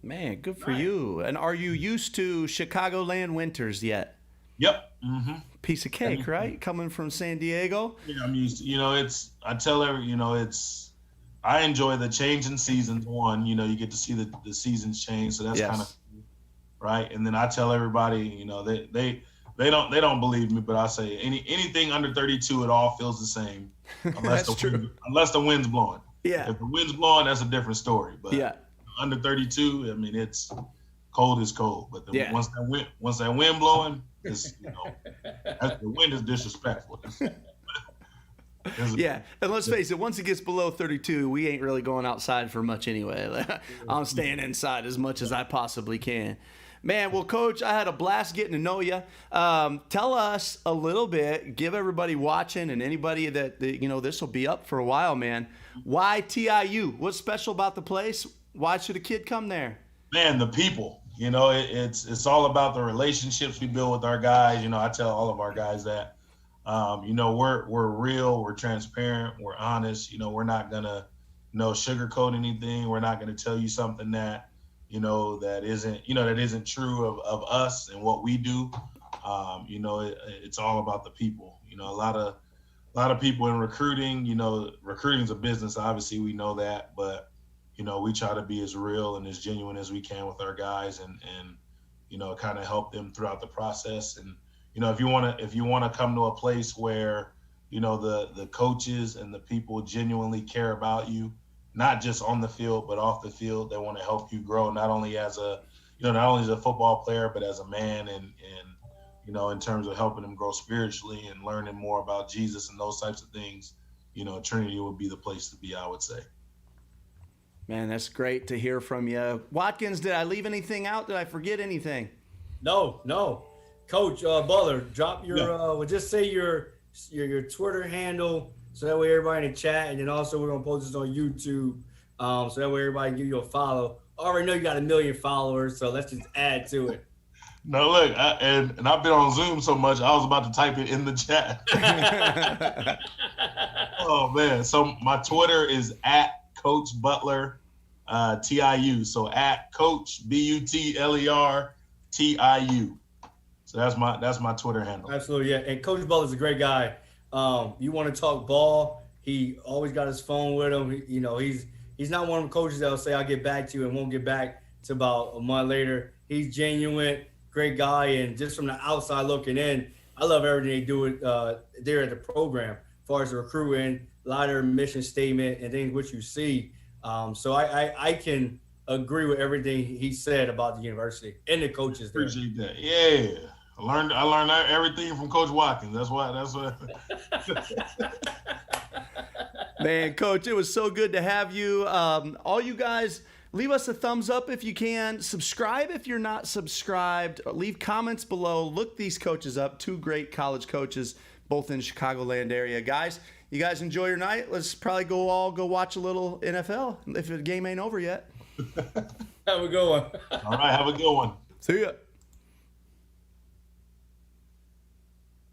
S1: man, good for you. And are you used to Chicagoland winters yet?
S3: yep. Mm-hmm.
S1: Piece of cake, right? Coming from San Diego.
S3: Yeah, I'm used to, I tell I enjoy the change in seasons. One, you get to see the seasons change. So that's kind of right. And then I tell everybody, they don't believe me, but I say anything under 32, it all feels the same. Unless unless the wind's blowing.
S1: Yeah.
S3: If the wind's blowing, that's a different story. But under 32, I mean, it's cold is cold. But once that wind blowing, it's, the wind is disrespectful.
S1: Yeah, and let's face it, once it gets below 32, we ain't really going outside for much anyway. I'm staying inside as much as I possibly can. Man, well, Coach, I had a blast getting to know you. Tell us a little bit, give everybody watching and anybody that this will be up for a while, man. Why TIU? What's special about the place? Why should a kid come there?
S3: Man, the people. It's all about the relationships we build with our guys. I tell all of our guys that. We're real, we're transparent, we're honest. We're not gonna sugarcoat anything. We're not gonna tell you something that that isn't true of us and what we do. It's all about the people. A lot of people in recruiting. Recruiting's a business. Obviously, we know that, but we try to be as real and as genuine as we can with our guys, and kind of help them throughout the process. And if you want to come to a place where the coaches and the people genuinely care about you, not just on the field but off the field, they want to help you grow, not only as a football player, but as a man, and in terms of helping them grow spiritually and learning more about Jesus and those types of things. Trinity would be the place to be, I would say.
S1: Man, that's great to hear from you. Watkins, did I leave anything out? Did I forget anything?
S2: No. Coach Butler, drop your just say your Twitter handle, so that way everybody in the chat, and then also we're gonna post this on YouTube, so that way everybody can give you a follow. I already know you got 1 million followers, so let's just add to it.
S3: No, look, and I've been on Zoom so much, I was about to type it in the chat. Oh man, so my Twitter is @Coach Butler TIU. So @Coach BUTLER TIU. So that's my Twitter handle.
S2: Absolutely, yeah. And Coach Butler's a great guy. You want to talk ball? He always got his phone with him. He's not one of the coaches that'll say I'll get back to you and won't get back to about a month later. He's genuine, great guy, and just from the outside looking in, I love everything they do there at the program, as far as the recruiting, a lot of their mission statement and things which you see. So I can agree with everything he said about the university and the coaches there.
S3: Appreciate that. Yeah. I learned everything from Coach Watkins. That's why.
S1: Man, Coach, it was so good to have you. All you guys, leave us a thumbs up if you can. Subscribe if you're not subscribed. Leave comments below. Look these coaches up. 2 great college coaches, both in Chicagoland area. Guys, you guys enjoy your night. Let's probably go watch a little NFL if the game ain't over yet.
S2: Have a good one.
S3: All right, have a good one.
S1: See ya.